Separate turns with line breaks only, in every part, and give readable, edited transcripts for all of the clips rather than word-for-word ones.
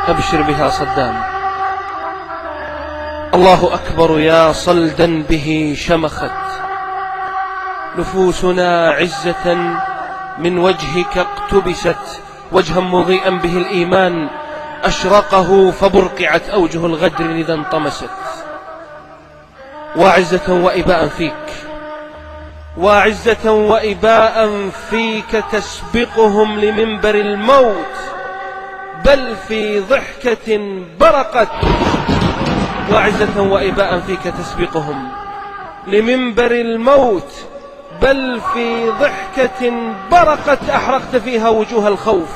أبشر بها صدام. الله أكبر يا صلدا به شمخت نفوسنا عزة من وجهك اقتبست، وجها مضيئا به الإيمان أشرقه فبرقعت أوجه الغدر إذا انطمست. وعزة وإباء فيك، وعزة وإباء فيك تسبقهم لمنبر الموت، بل في ضحكة برقت. وعزة وإباء فيك تسبقهم لمنبر الموت، بل في ضحكة برقت أحرقت فيها وجوه الخوف،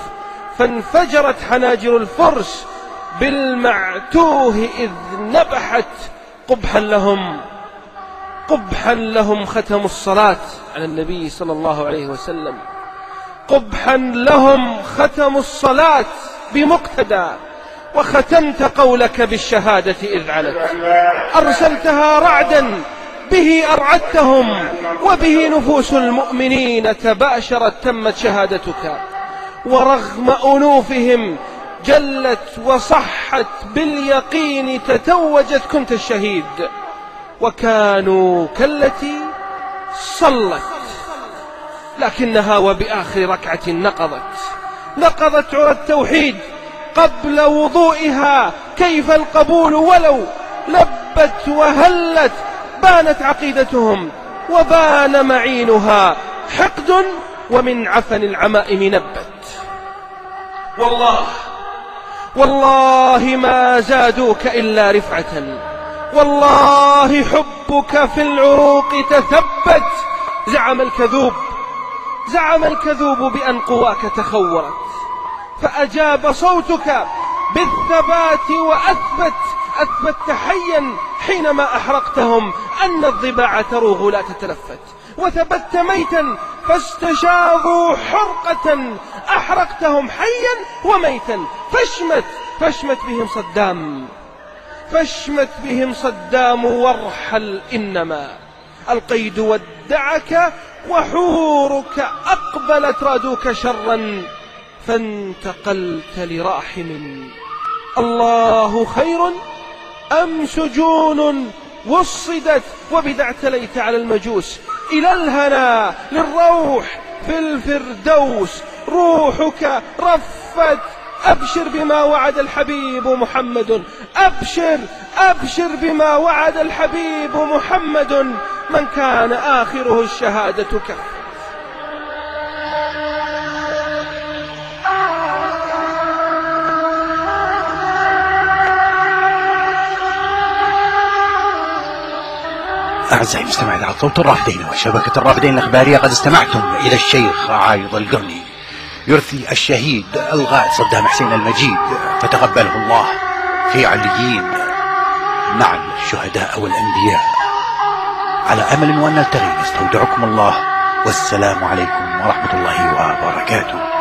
فانفجرت حناجر الفرس بالمعتوه إذ نبحت. قبحا لهم، قبحا لهم ختموا الصلاة على النبي صلى الله عليه وسلم، قبحا لهم ختموا الصلاة بمقتدى، وختمت قولك بالشهادة إذ علت. أرسلتها رعدا به أرعدتهم، وبه نفوس المؤمنين تباشرت تمت شهادتك. ورغم أنوفهم جلت وصحت باليقين تتوجت كنت الشهيد. وكانوا كالتي صلت لكنها وبآخر ركعة نقضت عرى التوحيد قبل وضوئها. كيف القبول ولو لبت وهلت؟ بانت عقيدتهم وبان معينها، حقد ومن عفن العمائم نبت. والله ما زادوك إلا رفعة، والله حبك في العروق تثبت. زعم الكذوب بأن قواك تخورت، فأجاب صوتك بالثبات أثبت حيا حينما أحرقتهم أن الضباع تروغ لا تتلفت. وثبت ميتا فاستشاغوا حرقة أحرقتهم حيا وميتا. فاشمت بهم صدام وارحل، إنما القيد ودعك وحورك أقبلت رادوك شرا فانتقلت لراحم. الله خير أم سجون وصدت وبذا اعتليت على المجوس؟ إلى الهنا للروح في الفردوس روحك رفت. أبشر بما وعد الحبيب محمد، أبشر بما وعد الحبيب محمد، من كان آخره الشهادة كف.
أعزائي المستمعين على صوت الرافدين وشبكة الرافدين الإخبارية، قد استمعتم إلى الشيخ عايض القرني يرثي الشهيد الغائب صدام حسين المجيد، فتقبله الله في عليين مع الشهداء والأنبياء. على أمل وأن نلتقي، استودعكم الله والسلام عليكم ورحمة الله وبركاته.